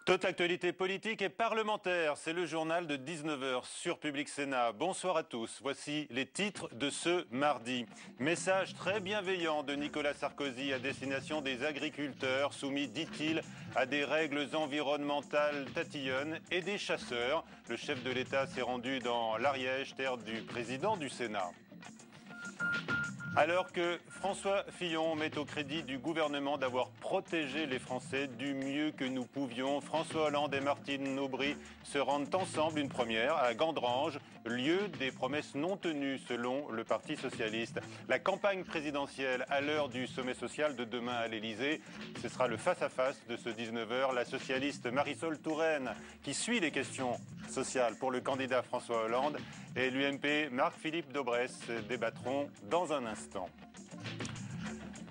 Toute l'actualité politique et parlementaire, c'est le journal de 19h sur Public Sénat. Bonsoir à tous, voici les titres de ce mardi. Message très bienveillant de Nicolas Sarkozy à destination des agriculteurs soumis, dit-il, à des règles environnementales tatillonnes et des chasseurs. Le chef de l'État s'est rendu dans l'Ariège, terre du président du Sénat. Alors que François Fillon met au crédit du gouvernement d'avoir protégé les Français du mieux que nous pouvions, François Hollande et Martine Aubry se rendent ensemble, une première, à Gandrange, lieu des promesses non tenues selon le Parti socialiste. La campagne présidentielle à l'heure du sommet social de demain à l'Élysée, ce sera le face-à-face de ce 19h. La socialiste Marisol Touraine, qui suit les questions sociales pour le candidat François Hollande, et l'UMP Marc-Philippe Daubresse débattront dans un instant.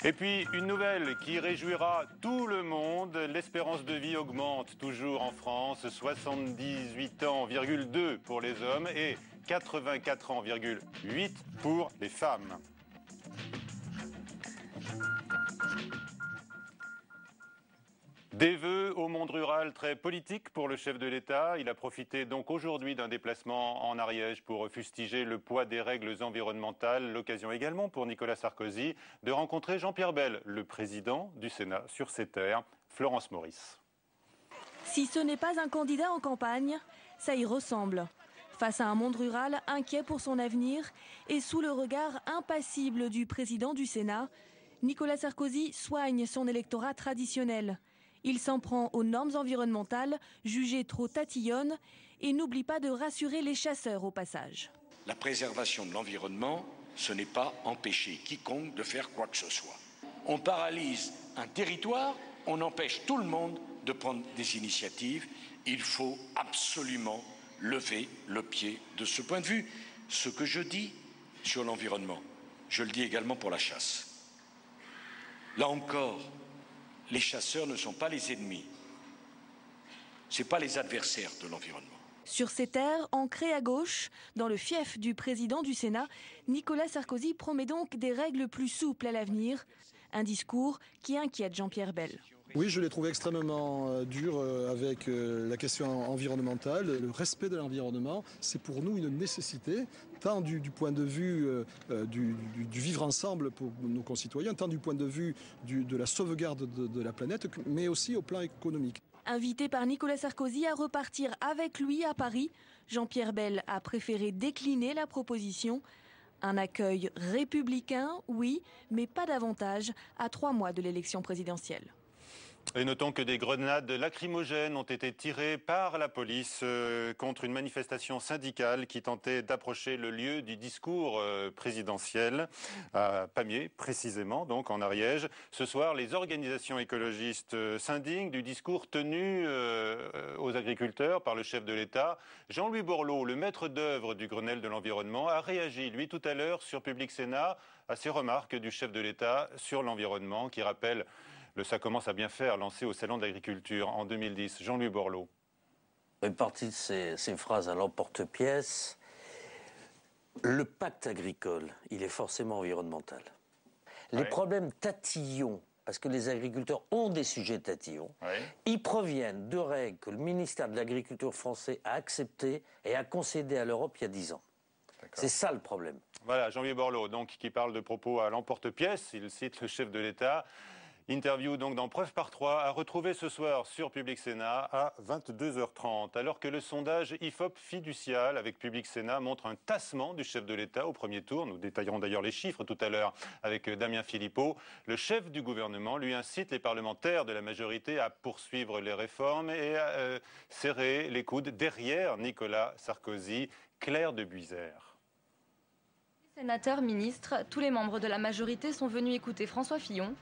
Et puis, une nouvelle qui réjouira tout le monde. L'espérance de vie augmente toujours en France. 78 ans,2 pour les hommes et 84 ans,8 pour les femmes. Des vœux au monde rural très politiques pour le chef de l'État. Il a profité donc aujourd'hui d'un déplacement en Ariège pour fustiger le poids des règles environnementales. L'occasion également pour Nicolas Sarkozy de rencontrer Jean-Pierre Bel, le président du Sénat sur ces terres. Florence Maurice. Si ce n'est pas un candidat en campagne, ça y ressemble. Face à un monde rural inquiet pour son avenir et sous le regard impassible du président du Sénat, Nicolas Sarkozy soigne son électorat traditionnel. Il s'en prend aux normes environnementales, jugées trop tatillonnes, et n'oublie pas de rassurer les chasseurs au passage. La préservation de l'environnement, ce n'est pas empêcher quiconque de faire quoi que ce soit. On paralyse un territoire, on empêche tout le monde de prendre des initiatives. Il faut absolument lever le pied de ce point de vue. Ce que je dis sur l'environnement, je le dis également pour la chasse. Là encore, les chasseurs ne sont pas les ennemis, ce ne sont pas les adversaires de l'environnement. Sur ces terres, ancrées à gauche, dans le fief du président du Sénat, Nicolas Sarkozy promet donc des règles plus souples à l'avenir. Un discours qui inquiète Jean-Pierre Bel. Oui, je l'ai trouvé extrêmement dur avec la question environnementale. Le respect de l'environnement, c'est pour nous une nécessité, tant du point de vue du vivre ensemble pour nos concitoyens, tant du point de vue de la sauvegarde de la planète, mais aussi au plan économique. Invité par Nicolas Sarkozy à repartir avec lui à Paris, Jean-Pierre Bel a préféré décliner la proposition. Un accueil républicain, oui, mais pas davantage, à 3 mois de l'élection présidentielle. Et notons que des grenades lacrymogènes ont été tirées par la police contre une manifestation syndicale qui tentait d'approcher le lieu du discours présidentiel à Pamiers, précisément, donc en Ariège. Ce soir, les organisations écologistes s'indignent du discours tenu aux agriculteurs par le chef de l'État. Jean-Louis Borloo, le maître d'œuvre du Grenelle de l'environnement, a réagi, lui, tout à l'heure sur Public Sénat à ces remarques du chef de l'État sur l'environnement qui rappelle le Ça commence à bien faire, lancé au Salon de l'Agriculture en 2010. Jean-Louis Borloo. Une partie de ces phrases à l'emporte-pièce. Le pacte agricole, il est forcément environnemental. Les problèmes tatillons, parce que les agriculteurs ont des sujets tatillons, ils proviennent de règles que le ministère de l'Agriculture français a acceptées et a concédées à l'Europe il y a 10 ans. C'est ça le problème. Voilà, Jean-Louis Borloo, donc, qui parle de propos à l'emporte-pièce. Il cite le chef de l'État. Interview donc dans Preuve par 3 à retrouver ce soir sur Public Sénat à 22h30. Alors que le sondage IFOP fiducial avec Public Sénat montre un tassement du chef de l'État au premier tour. Nous détaillerons d'ailleurs les chiffres tout à l'heure avec Damien Philippot. Le chef du gouvernement lui incite les parlementaires de la majorité à poursuivre les réformes et à serrer les coudes derrière Nicolas Sarkozy. Claire de Buisère. Sénateurs, ministres, tous les membres de la majorité sont venus écouter François Fillon.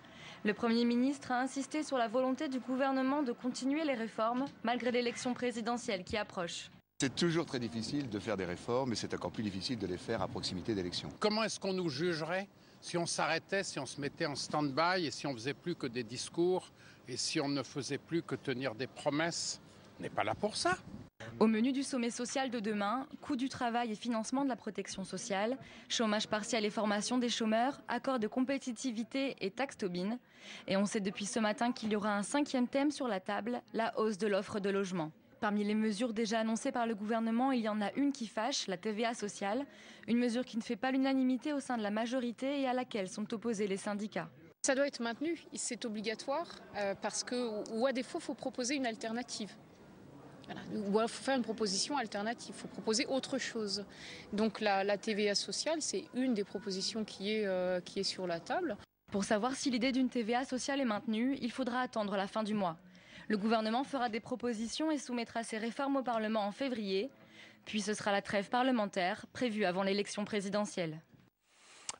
Le Premier ministre a insisté sur la volonté du gouvernement de continuer les réformes malgré l'élection présidentielle qui approche. C'est toujours très difficile de faire des réformes et c'est encore plus difficile de les faire à proximité d'élections. Comment est-ce qu'on nous jugerait si on s'arrêtait, si on se mettait en stand-by et si on faisait plus que des discours et si on ne faisait plus que tenir des promesses? On n'est pas là pour ça. Au menu du sommet social de demain, coût du travail et financement de la protection sociale, chômage partiel et formation des chômeurs, accord de compétitivité et taxe Tobin. Et on sait depuis ce matin qu'il y aura un 5e thème sur la table, la hausse de l'offre de logement. Parmi les mesures déjà annoncées par le gouvernement, il y en a une qui fâche, la TVA sociale. Une mesure qui ne fait pas l'unanimité au sein de la majorité et à laquelle sont opposés les syndicats. Ça doit être maintenu, c'est obligatoire, parce que, ou à défaut, il faut proposer une alternative. Voilà. Ou il faut faire une proposition alternative, il faut proposer autre chose. Donc la TVA sociale, c'est une des propositions qui est sur la table. Pour savoir si l'idée d'une TVA sociale est maintenue, il faudra attendre la fin du mois. Le gouvernement fera des propositions et soumettra ses réformes au Parlement en février. Puis ce sera la trêve parlementaire prévue avant l'élection présidentielle.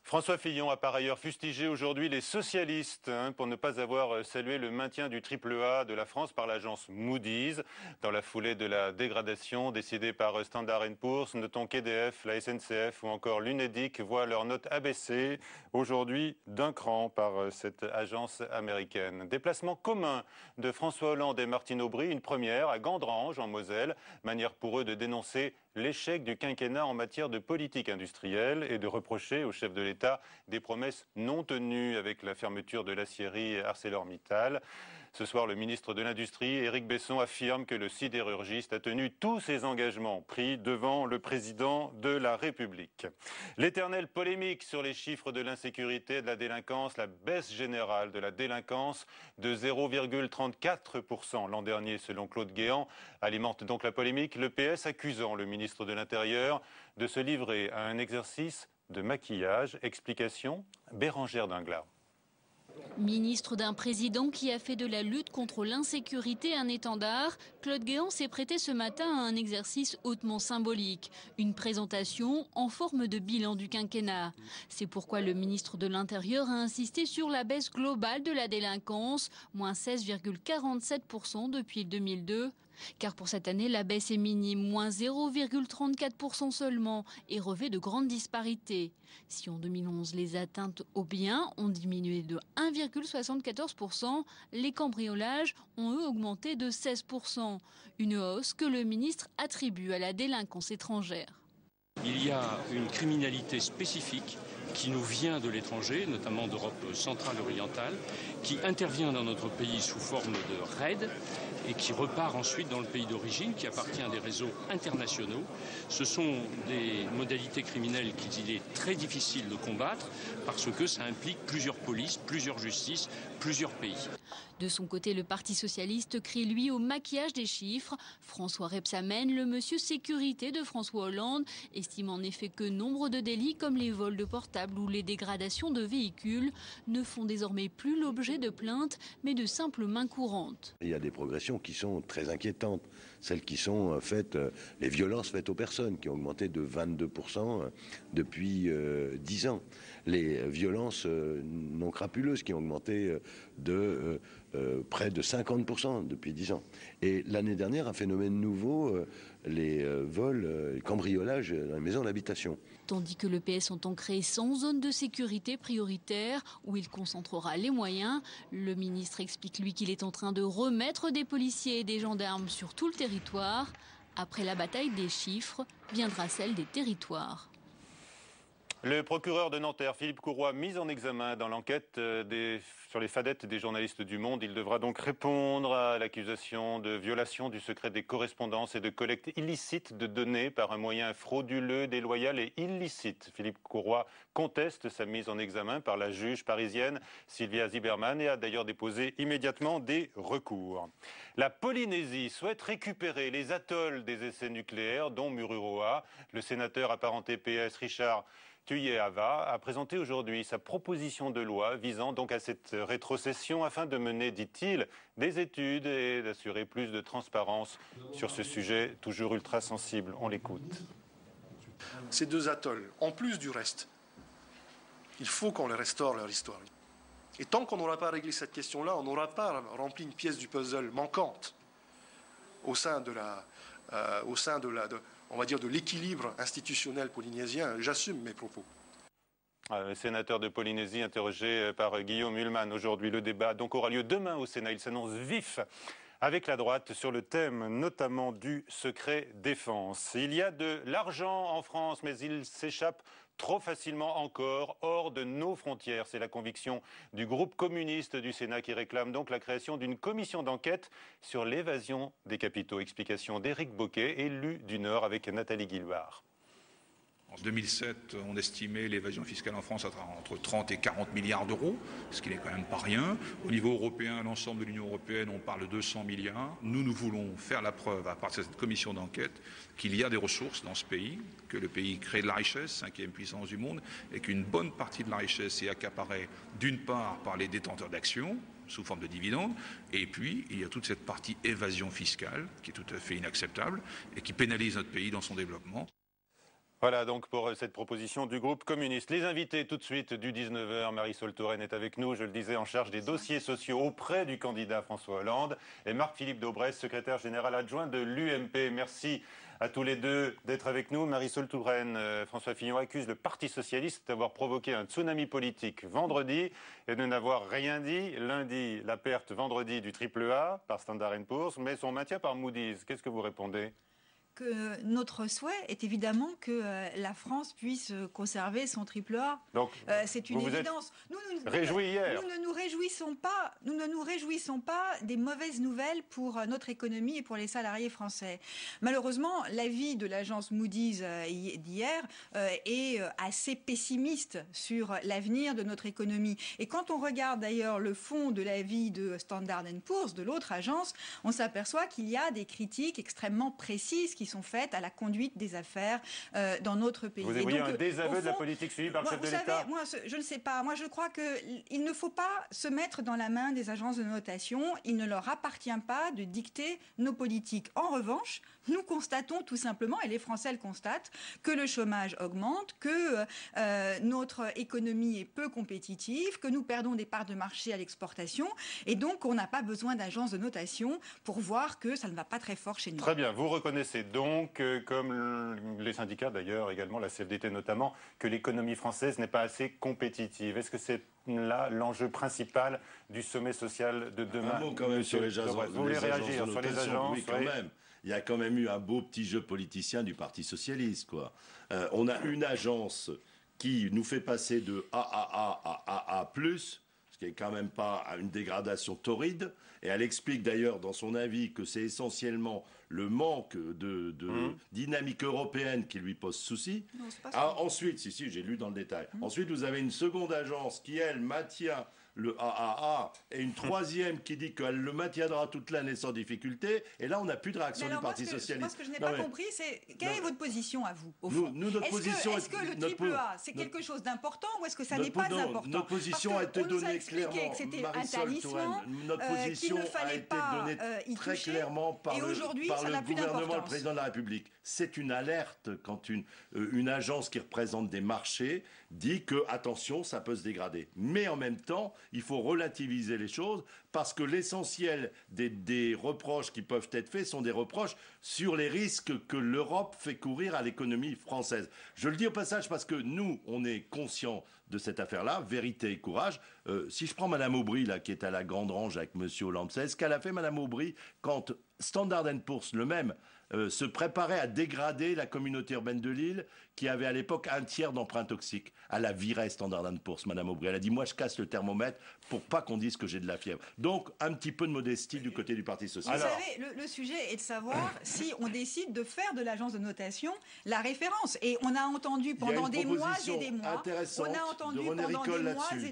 François Fillon a par ailleurs fustigé aujourd'hui les socialistes pour ne pas avoir salué le maintien du AAA de la France par l'agence Moody's. Dans la foulée de la dégradation décidée par Standard & Poor's, notons qu'EDF, la SNCF ou encore l'Unédic voient leur note abaissée aujourd'hui d'un cran par cette agence américaine. Déplacement commun de François Hollande et Martine Aubry, une première à Gandrange en Moselle, manière pour eux de dénoncer l'échec du quinquennat en matière de politique industrielle et de reprocher au chef de l'État des promesses non tenues avec la fermeture de l'aciérie ArcelorMittal. Ce soir, le ministre de l'Industrie, Éric Besson, affirme que le sidérurgiste a tenu tous ses engagements pris devant le président de la République. L'éternelle polémique sur les chiffres de l'insécurité et de la délinquance, la baisse générale de la délinquance de 0,34% l'an dernier selon Claude Guéant, alimente donc la polémique, le PS accusant le ministre de l'Intérieur de se livrer à un exercice de maquillage. Explication, Bérangère Dinglar. Ministre d'un président qui a fait de la lutte contre l'insécurité un étendard, Claude Guéant s'est prêté ce matin à un exercice hautement symbolique. Une présentation en forme de bilan du quinquennat. C'est pourquoi le ministre de l'Intérieur a insisté sur la baisse globale de la délinquance, moins 16,47% depuis 2002. Car pour cette année, la baisse est minime, moins 0,34% seulement, et revêt de grandes disparités. Si en 2011, les atteintes aux biens ont diminué de 1,74%, les cambriolages ont eux augmenté de 16%. Une hausse que le ministre attribue à la délinquance étrangère. Il y a une criminalité spécifique qui nous vient de l'étranger, notamment d'Europe centrale et orientale, qui intervient dans notre pays sous forme de raids et qui repart ensuite dans le pays d'origine, qui appartient à des réseaux internationaux. Ce sont des modalités criminelles qu'il est très difficile de combattre parce que ça implique plusieurs polices, plusieurs justices, plusieurs pays. De son côté, le Parti socialiste crie lui au maquillage des chiffres. François Rebsamen, le monsieur sécurité de François Hollande, estime en effet que nombre de délits comme les vols de portables ou les dégradations de véhicules ne font désormais plus l'objet de plaintes, mais de simples mains courantes. Il y a des progressions qui sont très inquiétantes. Celles qui sont faites, les violences faites aux personnes, qui ont augmenté de 22% depuis 10 ans. Les violences non crapuleuses qui ont augmenté de près de 50% depuis 10 ans. Et l'année dernière, un phénomène nouveau, les vols, les cambriolages dans les maisons d'habitation. Tandis que le PS entend créer 100 zones de sécurité prioritaires où il concentrera les moyens, le ministre explique lui qu'il est en train de remettre des policiers et des gendarmes sur tout le territoire. Après la bataille des chiffres, viendra celle des territoires. Le procureur de Nanterre, Philippe Courroy, mis en examen dans l'enquête sur les fadettes des journalistes du Monde. Il devra donc répondre à l'accusation de violation du secret des correspondances et de collecte illicite de données par un moyen frauduleux, déloyal et illicite. Philippe Courroy conteste sa mise en examen par la juge parisienne Sylvia Ziberman et a d'ailleurs déposé immédiatement des recours. La Polynésie souhaite récupérer les atolls des essais nucléaires, dont Mururoa. Le sénateur apparenté PS Richard Tuyéava a présenté aujourd'hui sa proposition de loi visant donc à cette rétrocession afin de mener, dit-il, des études et d'assurer plus de transparence sur ce sujet toujours ultra sensible. On l'écoute. Ces deux atolls, en plus du reste, il faut qu'on les restaure leur histoire. Et tant qu'on n'aura pas réglé cette question-là, on n'aura pas rempli une pièce du puzzle manquante au sein de on va dire de l'équilibre institutionnel polynésien. J'assume mes propos. Le sénateur de Polynésie interrogé par Guillaume Ullmann aujourd'hui. Le débat donc aura lieu demain au Sénat. Il s'annonce vif avec la droite sur le thème notamment du secret défense. Il y a de l'argent en France, mais il s'échappe trop facilement encore hors de nos frontières. C'est la conviction du groupe communiste du Sénat qui réclame donc la création d'une commission d'enquête sur l'évasion des capitaux. Explication d'Éric Bocquet, élu du Nord, avec Nathalie Guilbard. En 2007, on estimait l'évasion fiscale en France à entre 30 et 40 milliards d'euros, ce qui n'est quand même pas rien. Au niveau européen, l'ensemble de l'Union européenne, on parle de 200 milliards. Nous voulons faire la preuve, à partir de cette commission d'enquête, qu'il y a des ressources dans ce pays, que le pays crée de la richesse, 5e puissance du monde, et qu'une bonne partie de la richesse est accaparée d'une part par les détenteurs d'actions, sous forme de dividendes, et puis il y a toute cette partie évasion fiscale, qui est tout à fait inacceptable, et qui pénalise notre pays dans son développement. Voilà donc pour cette proposition du groupe communiste. Les invités tout de suite du 19h, Marisol Touraine est avec nous, je le disais, en charge des dossiers sociaux auprès du candidat François Hollande, et Marc-Philippe Daubresse, secrétaire général adjoint de l'UMP. Merci à tous les deux d'être avec nous. Marisol Touraine, François Fillon accuse le Parti socialiste d'avoir provoqué un tsunami politique vendredi et de n'avoir rien dit lundi. La perte vendredi du AAA par Standard & Poor's, mais son maintien par Moody's. Qu'est-ce que vous répondez ? Que notre souhait est évidemment que la France puisse conserver son AAA. C'est une évidence. Nous ne nous réjouissons pas des mauvaises nouvelles pour notre économie et pour les salariés français. Malheureusement, l'avis de l'agence Moody's d'hier est assez pessimiste sur l'avenir de notre économie. Et quand on regarde d'ailleurs le fond de l'avis de Standard & Poor's, de l'autre agence, on s'aperçoit qu'il y a des critiques extrêmement précises qui sont faites à la conduite des affaires dans notre pays. Vous voyez un désaveu de la politique suivie par le chef de l'État ? Moi, je ne sais pas. Moi, je crois qu'il ne faut pas se mettre dans la main des agences de notation. Il ne leur appartient pas de dicter nos politiques. En revanche, nous constatons tout simplement, et les Français le constatent, que le chômage augmente, que notre économie est peu compétitive, que nous perdons des parts de marché à l'exportation. Et donc, on n'a pas besoin d'agences de notation pour voir que ça ne va pas très fort chez nous. Très bien. Vous reconnaissez donc, comme les syndicats d'ailleurs, également la CFDT notamment, que l'économie française n'est pas assez compétitive. Est-ce que c'est là l'enjeu principal du sommet social de demain? Un mot quand même sur les agences. Vous voulez réagir sur les agences? Oui, quand même. Il y a quand même eu un beau petit jeu politicien du Parti socialiste, quoi. On a une agence qui nous fait passer de AAA à AA+, ce qui est quand même pas une dégradation torride. Et elle explique d'ailleurs dans son avis que c'est essentiellement le manque de dynamique européenne qui lui pose souci. Ensuite, si, j'ai lu dans le détail. Ensuite, vous avez une seconde agence qui, elle, maintient le AAA, et une troisième qui dit qu'elle le maintiendra toute l'année sans difficulté. Et là, on n'a plus de réaction du Parti socialiste. Moi, ce que je n'ai pas compris, c'est quelle est votre position à vous, au fond? Notre position est-ce que le AAA, c'est quelque chose d'important ou est-ce que ça n'est pas important? Notre position a été donnée clairement. Que c'était un talisman, notre position a été donnée très clairement par le gouvernement et le président de la République. C'est une alerte quand une agence qui représente des marchés dit que, attention, ça peut se dégrader. Mais en même temps, il faut relativiser les choses parce que l'essentiel des reproches qui peuvent être faits sont des reproches sur les risques que l'Europe fait courir à l'économie française. Je le dis au passage parce que nous, on est conscients de cette affaire-là, vérité et courage. Si je prends Mme Aubry, là, qui est à la Grande Range avec M. Hollande, c'est ce qu'elle a fait, Mme Aubry, quand Standard & Poor's, le même, se préparait à dégrader la communauté urbaine de Lille, qui avait à l'époque 1/3 d'emprunts toxiques. Elle a viré Standard & Poor's, Mme Aubry. Elle a dit, moi, je casse le thermomètre pour pas qu'on dise que j'ai de la fièvre. Donc, un petit peu de modestie du côté du Parti socialiste. Vous savez, le sujet est de savoir si on décide de faire de l'agence de notation la référence. Et on a entendu pendant des mois et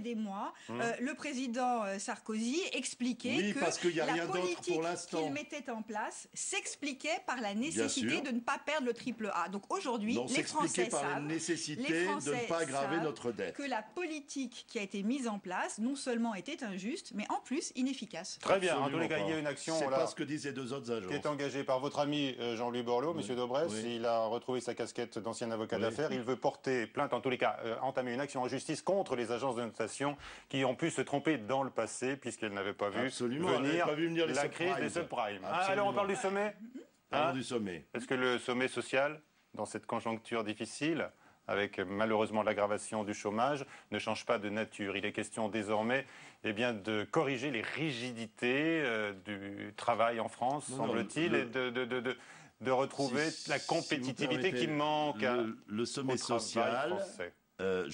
des mois, le président Sarkozy expliquer que la politique qu'il mettait en place s'expliquait par la nécessité de ne pas perdre le AAA. Donc aujourd'hui, les Français par la nécessité de ne pas aggraver notre dette. Que la politique qui a été mise en place, non seulement était injuste, mais en plus inefficace. Très bien, en tous les cas, il y a une action c'est pas ce que disent les deux autres agences. Qui est engagée par votre ami Jean-Louis Borloo, M. Daubresse. Il a retrouvé sa casquette d'ancien avocat d'affaires. Il veut porter plainte, en tous les cas, entamer une action en justice contre les agences de notation qui ont pu se tromper dans le passé, puisqu'elles n'avaient pas vu venir la crise des subprimes. Alors on parle du sommet. Du sommet. Est-ce que le sommet social, dans cette conjoncture difficile, avec malheureusement l'aggravation du chômage, ne change pas de nature. Il est question désormais de corriger les rigidités du travail en France, semble-t-il, et de retrouver la compétitivité qui manque le sommet social français.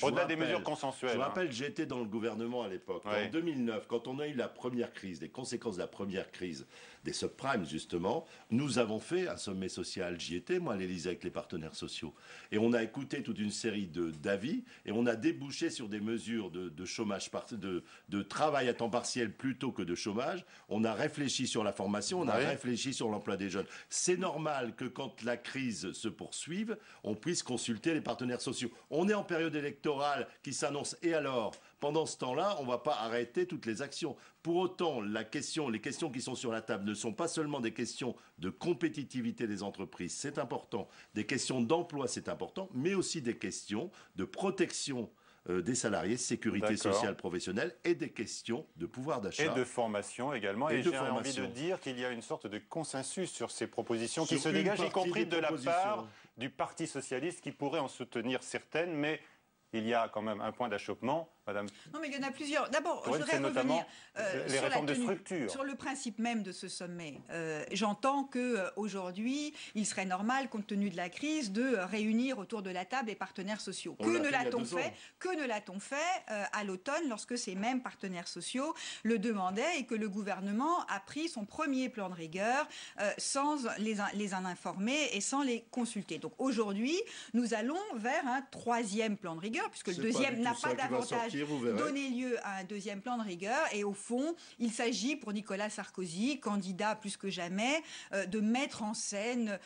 Au-delà des mesures consensuelles. Je vous rappelle, j'étais dans le gouvernement à l'époque. En 2009, quand on a eu la première crise, les conséquences de la première crise des subprimes, justement, nous avons fait un sommet social. J'y étais, moi, à l'Élysée, avec les partenaires sociaux. Et on a écouté toute une série d'avis et on a débouché sur des mesures de chômage, de travail à temps partiel plutôt que de chômage. On a réfléchi sur la formation, on a réfléchi sur l'emploi des jeunes. C'est normal que quand la crise se poursuive, on puisse consulter les partenaires sociaux. On est en période électorale qui s'annonce. Et alors, pendant ce temps-là, on ne va pas arrêter toutes les actions. Pour autant, les questions qui sont sur la table ne sont pas seulement des questions de compétitivité des entreprises, c'est important, des questions d'emploi, c'est important, mais aussi des questions de protection des salariés, sécurité sociale professionnelle et des questions de pouvoir d'achat. Et de formation également. Et j'ai envie de dire qu'il y a une sorte de consensus sur ces propositions qui se dégagent, y compris de la part du Parti socialiste qui pourrait en soutenir certaines, mais il y a quand même un point d'achoppement, Madame. Non, mais il y en a plusieurs. D'abord, je voudrais revenir les réformes de structure. Sur le principe même de ce sommet. J'entends qu'aujourd'hui, il serait normal, compte tenu de la crise, de réunir autour de la table les partenaires sociaux. Que ne l'a-t-on fait à l'automne, lorsque ces mêmes partenaires sociaux le demandaient et que le gouvernement a pris son premier plan de rigueur sans les en informer et sans les consulter. Donc aujourd'hui, nous allons vers un troisième plan de rigueur, puisque le deuxième n'a pas davantage donné lieu à un deuxième plan de rigueur. Et au fond, il s'agit pour Nicolas Sarkozy, candidat plus que jamais, de mettre en scène,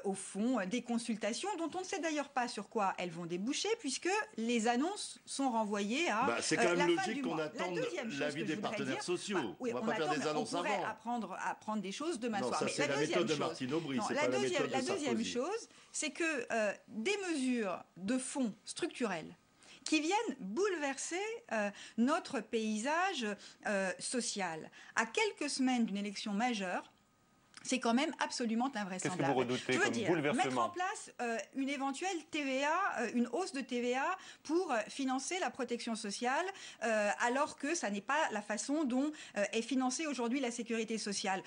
au fond, des consultations dont on ne sait d'ailleurs pas sur quoi elles vont déboucher, puisque les annonces sont renvoyées à c'est quand même logique qu'on attende l'avis des partenaires sociaux. On va pas faire des annonces avant. On pourrait apprendre des choses demain soir. Ça, c'est la méthode de Martine Aubry, c'est pas la méthode de Sarkozy. La deuxième chose, c'est que des mesures de fond structurelles qui viennent bouleverser notre paysage social. À quelques semaines d'une élection majeure, c'est quand même absolument invraisemblable. Qu'est-ce que vous redoutez comme bouleversement ? Mettre en place une éventuelle TVA, une hausse de TVA pour financer la protection sociale, alors que ça n'est pas la façon dont est financée aujourd'hui la sécurité sociale.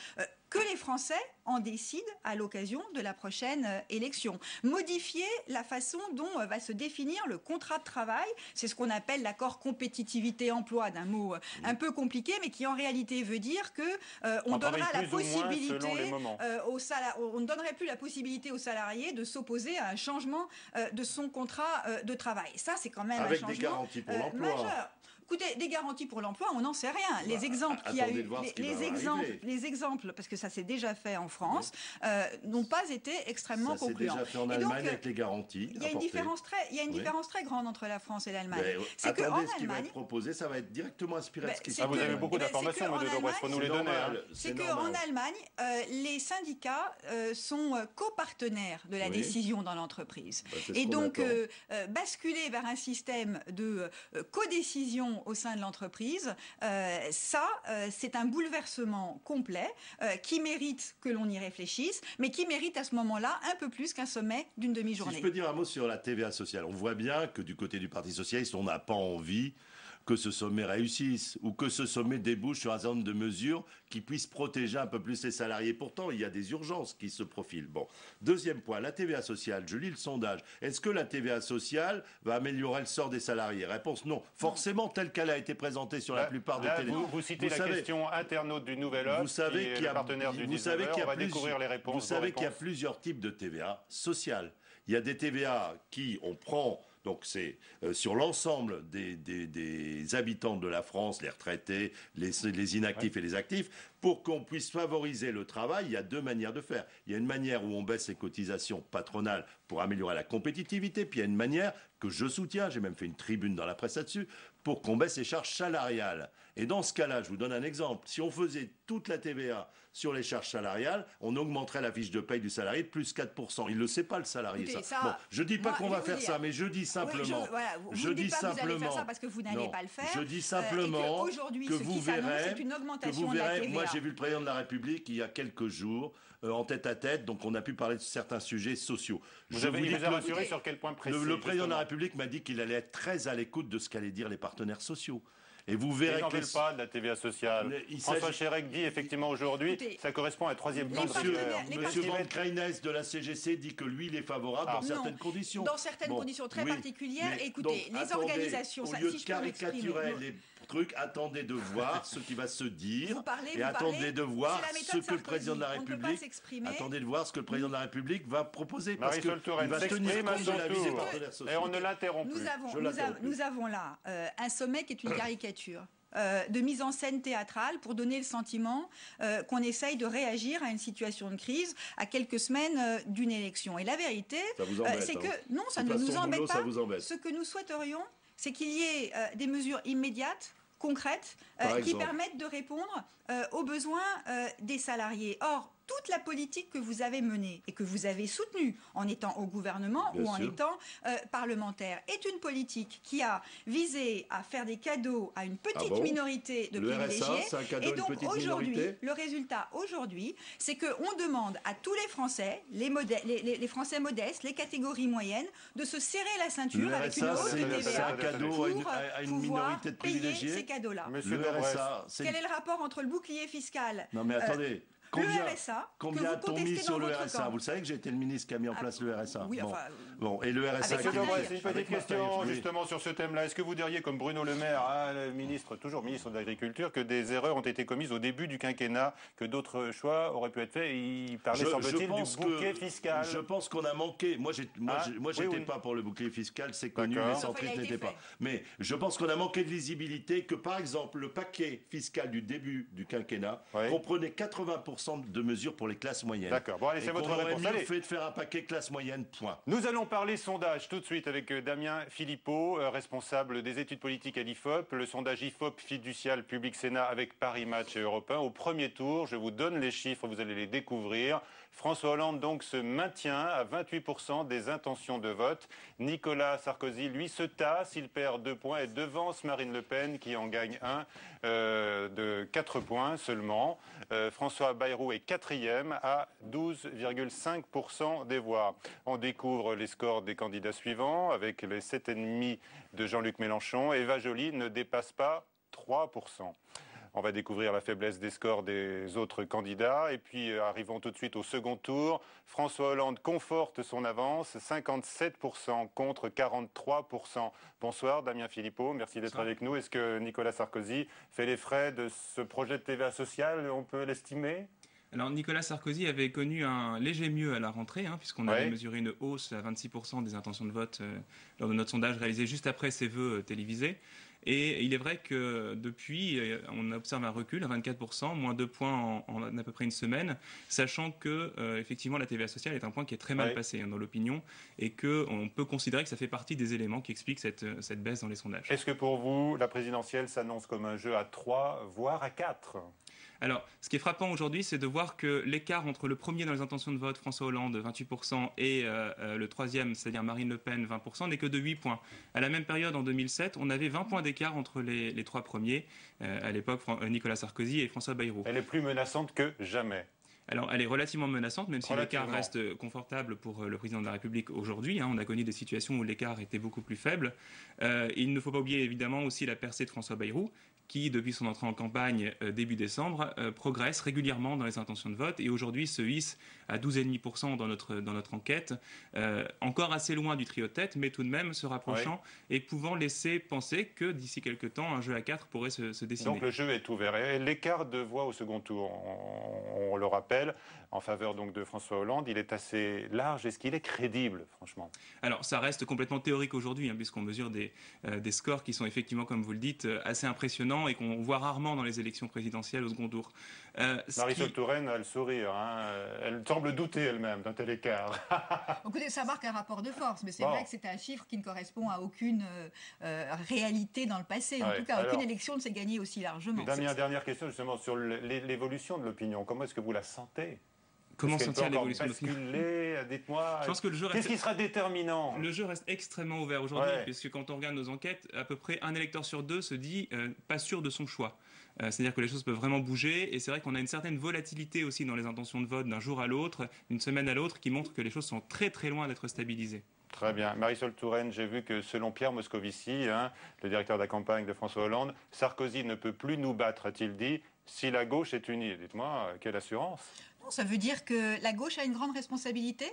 Que les Français en décident à l'occasion de la prochaine élection. Modifier la façon dont va se définir le contrat de travail, c'est ce qu'on appelle l'accord compétitivité-emploi, d'un mot un peu compliqué, mais qui en réalité veut dire que on donnera la possibilité on ne donnerait plus la possibilité aux salariés de s'opposer à un changement de son contrat de travail. Ça, c'est quand même un changement des garanties pour l'emploi. Majeur. Écoutez, des garanties pour l'emploi, on n'en sait rien. Les exemples qu'il y a eu, les exemples, parce que ça s'est déjà fait en France, n'ont pas été extrêmement concluants. Ça s'est déjà fait en Allemagne avec les garanties. Il y a une différence très grande entre la France et l'Allemagne. C'est qu'en Allemagne, ce qui va être proposé, ça va être directement inspiré de ce qui se passe. Vous avez beaucoup d'informations, mais il faut nous les donner. C'est qu'en Allemagne, les syndicats sont copartenaires de la décision dans l'entreprise. Et donc, basculer vers un système de codécision au sein de l'entreprise, c'est un bouleversement complet qui mérite que l'on y réfléchisse, mais qui mérite à ce moment-là un peu plus qu'un sommet d'une demi-journée. Si je peux dire un mot sur la TVA sociale, on voit bien que du côté du Parti socialiste, on n'a pas envie que ce sommet réussisse ou que ce sommet débouche sur un certain nombre de mesures qui puissent protéger un peu plus les salariés. Pourtant, il y a des urgences qui se profilent. Bon. Deuxième point, la TVA sociale. Je lis le sondage. Est-ce que la TVA sociale va améliorer le sort des salariés ? Réponse non. Forcément, telle qu'elle a été présentée sur la plupart des télé. Vous citez la question internaute du Nouvel Obs, qui est le partenaire du 19h. On va découvrir les réponses. Vous savez qu'il y a plusieurs types de TVA sociale. Il y a des TVA qui, on prend... Donc c'est sur l'ensemble des habitants de la France, les retraités, les inactifs et les actifs, pour qu'on puisse favoriser le travail, il y a deux manières de faire. Il y a une manière où on baisse les cotisations patronales pour améliorer la compétitivité, puis il y a une manière que je soutiens, j'ai même fait une tribune dans la presse là-dessus, pour qu'on baisse les charges salariales. Et dans ce cas-là, je vous donne un exemple. Si on faisait toute la TVA sur les charges salariales, on augmenterait la fiche de paye du salarié de plus 4%. Il ne le sait pas, le salarié. Écoutez, ça. Bon, je ne dis pas qu'on va faire ça, mais je dis simplement... Oui, vous ne dites pas que vous allez faire ça parce que vous n'allez pas le faire. Je dis simplement que vous verrez... C'est une augmentation de la TVA. Moi, j'ai vu le président de la République il y a quelques jours, en tête-à-tête, donc on a pu parler de certains sujets sociaux. Il vous a rassuré sur quel point précis? Le président de la République m'a dit qu'il allait être très à l'écoute de ce qu'allaient dire les partenaires sociaux. Et vous verrez ils n'en veulent pas de la TVA sociale. François Chérec dit effectivement aujourd'hui, ça correspond à un troisième plan de rigueur. Monsieur Van Kreines de la CGC dit que lui, il est favorable dans certaines conditions. Dans certaines conditions très particulières. Écoutez, les organisations... Au lieu de caricaturer les trucs, attendez de voir ce qui va se dire. Et attendez de voir ce que le président de la République... Attendez de voir ce que le président de la République va proposer. Parce qu'il va tenir compte de l'avis des partenaires sociaux. Et on ne l'interrompt plus. Nous avons là un sommet qui est une caricature. De mise en scène théâtrale pour donner le sentiment qu'on essaye de réagir à une situation de crise à quelques semaines d'une élection. Et la vérité, c'est que non, ça ne nous embête pas. Ce que nous souhaiterions, c'est qu'il y ait des mesures immédiates, concrètes, qui permettent de répondre aux besoins des salariés. Or, toute la politique que vous avez menée et que vous avez soutenue en étant au gouvernement ou en étant parlementaire est une politique qui a visé à faire des cadeaux à une petite minorité de privilégiés. Et donc aujourd'hui, le résultat aujourd'hui, c'est qu'on demande à tous les Français, les Français modestes, les catégories moyennes, de se serrer la ceinture avec une hausse de TVA c'est un cadeau à une minorité de privilégiés. Ces cadeaux-là. Quel est le rapport entre le bouclier fiscal? Non mais attendez. Le RSA, combien a-t-on mis sur le RSA? Vous le savez que j'ai été le ministre qui a mis en place le RSA. Oui, bon, et le RSA... Monsieur Debré, c'est une petite question justement sur ce thème-là. Est-ce que vous diriez, comme Bruno Le Maire, le ministre, toujours ministre de l'Agriculture, que des erreurs ont été commises au début du quinquennat, que d'autres choix auraient pu être faits? Il parlait, semble-t-il, du bouclier fiscal. Je pense qu'on a manqué... Moi, j'étais pas pour le bouclier fiscal, c'est connu, les centristes n'étaient pas. Mais je pense qu'on a manqué de visibilité, que par exemple, le paquet fiscal du début du quinquennat comprenait 80% de mesures pour les classes moyennes. D'accord. Bon, allez, c'est votre réponse. Allez. Fait de faire un paquet classe moyenne, point. Nous allons parler sondage tout de suite avec Damien Philippot, responsable des études politiques à l'IFOP. Le sondage IFOP fiducial Public Sénat avec Paris Match et Europe 1. Au premier tour, je vous donne les chiffres, vous allez les découvrir. François Hollande donc se maintient à 28% des intentions de vote. Nicolas Sarkozy, lui, se tasse, il perd 2 points et devance Marine Le Pen qui en gagne 1 de 4 points seulement. François Bayrou est 4e à 12,5% des voix. On découvre les scores des candidats suivants avec les 7,5% de Jean-Luc Mélenchon. Eva Joly ne dépasse pas 3%. On va découvrir la faiblesse des scores des autres candidats. Et puis, arrivons tout de suite au second tour. François Hollande conforte son avance, 57% contre 43%. Bonsoir, Damien Philippot, merci d'être avec nous. Est-ce que Nicolas Sarkozy fait les frais de ce projet de TVA sociale, on peut l'estimer ? Alors Nicolas Sarkozy avait connu un léger mieux à la rentrée, puisqu'on avait mesuré une hausse à 26% des intentions de vote lors de notre sondage réalisé juste après ses vœux télévisés. Et il est vrai que depuis, on observe un recul à 24%, moins 2 points en à peu près une semaine, sachant que effectivement la TVA sociale est un point qui est très mal passé dans l'opinion et qu'on peut considérer que ça fait partie des éléments qui expliquent cette baisse dans les sondages. Est-ce que pour vous, la présidentielle s'annonce comme un jeu à 3, voire à 4 ? Alors, ce qui est frappant aujourd'hui, c'est de voir que l'écart entre le premier dans les intentions de vote, François Hollande, 28%, et le troisième, c'est-à-dire Marine Le Pen, 20%, n'est que de 8 points. À la même période, en 2007, on avait 20 points d'écart entre les trois premiers, à l'époque Nicolas Sarkozy et François Bayrou. Elle est plus menaçante que jamais. Alors, elle est relativement menaçante, même si l'écart reste confortable pour le président de la République aujourd'hui. On a connu des situations où l'écart était beaucoup plus faible. Il ne faut pas oublier évidemment aussi la percée de François Bayrou, qui, depuis son entrée en campagne début décembre, progresse régulièrement dans les intentions de vote et aujourd'hui se hisse à 12,5% dans notre enquête. Encore assez loin du trio de tête, mais tout de même se rapprochant et pouvant laisser penser que d'ici quelques temps, un jeu à 4 pourrait se dessiner. Donc le jeu est ouvert. Et l'écart de voix au second tour, on le rappelle, en faveur donc de François Hollande, il est assez large. Est-ce qu'il est crédible, franchement? Alors, ça reste complètement théorique aujourd'hui, puisqu'on mesure des scores qui sont effectivement, comme vous le dites, assez impressionnants et qu'on voit rarement dans les élections présidentielles au second tour. Marisol Touraine a le sourire. Elle semble douter elle-même d'un tel écart. Écoutez, ça marque un rapport de force, mais c'est vrai que c'est un chiffre qui ne correspond à aucune réalité dans le passé. En tout cas, aucune élection ne s'est gagnée aussi largement. Dernière question justement sur l'évolution de l'opinion. Comment est-ce que vous la sentez? Comment sentir l'évolution de l'opinion? Dites-moi, je pense que le jeu qu'est-ce qui sera déterminant? Le jeu reste extrêmement ouvert aujourd'hui, puisque quand on regarde nos enquêtes, à peu près un électeur sur deux se dit pas sûr de son choix. C'est-à-dire que les choses peuvent vraiment bouger, et c'est vrai qu'on a une certaine volatilité aussi dans les intentions de vote d'un jour à l'autre, d'une semaine à l'autre, qui montre que les choses sont très très loin d'être stabilisées. Très bien. Marisol Touraine, j'ai vu que selon Pierre Moscovici, le directeur de la campagne de François Hollande, Sarkozy ne peut plus nous battre, a-t-il dit, si la gauche est unie. Dites-moi, quelle assurance? Non, ça veut dire que la gauche a une grande responsabilité.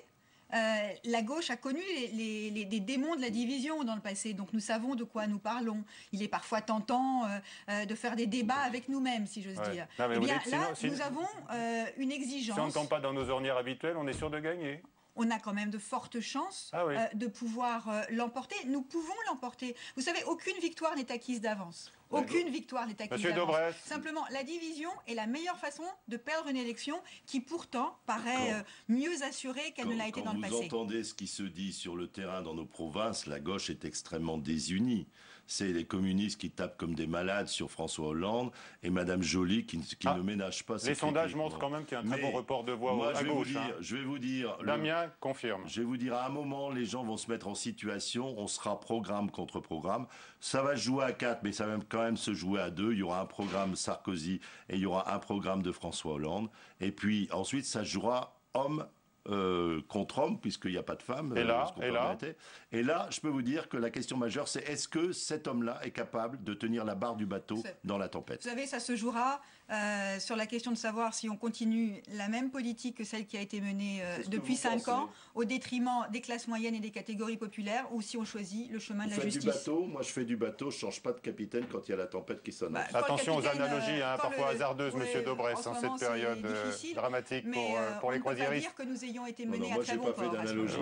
La gauche a connu des démons de la division dans le passé, donc nous savons de quoi nous parlons. Il est parfois tentant de faire des débats avec nous-mêmes, si j'ose dire. Non, mais nous avons une exigence. Si on ne tombe pas dans nos ornières habituelles, on est sûr de gagner. On a quand même de fortes chances de pouvoir l'emporter. Nous pouvons l'emporter. Vous savez, aucune victoire n'est acquise d'avance. Aucune victoire n'est acquise d'avance. Simplement, la division est la meilleure façon de perdre une élection qui pourtant paraît mieux assurée qu'elle ne l'a été dans le passé. Quand vous entendez ce qui se dit sur le terrain dans nos provinces, la gauche est extrêmement désunie. C'est les communistes qui tapent comme des malades sur François Hollande et Madame Joly qui ne ménage pas ses Les sondages montrent quand même qu'il y a un très bon report de voix à gauche. Je vais vous dire... Damien confirme. Je vais vous dire, à un moment, les gens vont se mettre en situation, on sera programme contre programme. Ça va se jouer à 4, mais ça va quand même se jouer à 2. Il y aura un programme Sarkozy et il y aura un programme de François Hollande. Et puis ensuite, ça se jouera homme contre homme, puisqu'il n'y a pas de femmes. Et là, je peux vous dire que la question majeure, c'est est-ce que cet homme-là est capable de tenir la barre du bateau dans la tempête? Vous savez, ça se jouera sur la question de savoir si on continue la même politique que celle qui a été menée depuis 5 ans, au détriment des classes moyennes et des catégories populaires, ou si on choisit le chemin de la justice. Du bateau, moi je fais du bateau, je ne change pas de capitaine quand il y a la tempête qui sonne. Attention aux analogies, parfois hasardeuses, Monsieur Dobrès, en cette période dramatique pour les croisiéristes. Que nous ayons été menés à très bon port. Moi, je n'ai pas fait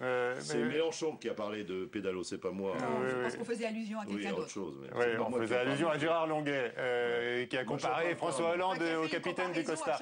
d'analogie. C'est Mélenchon qui a parlé de pédalo, c'est pas moi. Je pense qu'on faisait allusion à quelqu'un d'autre. On faisait allusion à Gérard Longuet, qui a comparé François Hollande au capitaine du Costa.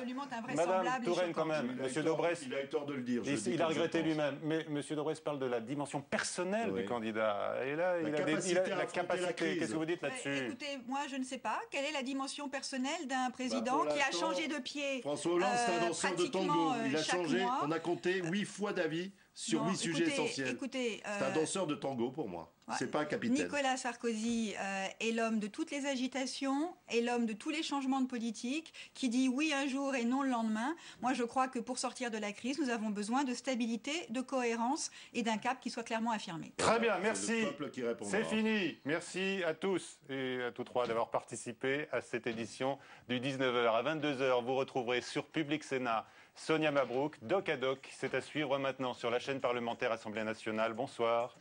Madame Touraine, quand même, Monsieur Dobrès, il a eu tort de le dire. Il a regretté lui-même. Mais Monsieur Dobrès parle de la dimension personnelle du candidat. Et là, il a la capacité. Qu'est-ce que vous dites là-dessus? Écoutez, moi, je ne sais pas. Quelle est la dimension personnelle d'un président qui a changé de pied? François Hollande, c'est un danseur de tango. Il a changé. On a compté 8 fois d'avis sur 8 sujets essentiels. C'est un danseur de tango pour moi. C'est pas un capitaine. Nicolas Sarkozy est l'homme de toutes les agitations, est l'homme de tous les changements de politique, qui dit oui un jour et non le lendemain. Moi, je crois que pour sortir de la crise, nous avons besoin de stabilité, de cohérence et d'un cap qui soit clairement affirmé. Très bien, merci. C'est fini. Merci à tous et à tous trois d'avoir participé à cette édition du 19h à 22h. Vous retrouverez sur Public Sénat Sonia Mabrouk, Doc à Doc. C'est à suivre maintenant sur la chaîne parlementaire Assemblée nationale. Bonsoir.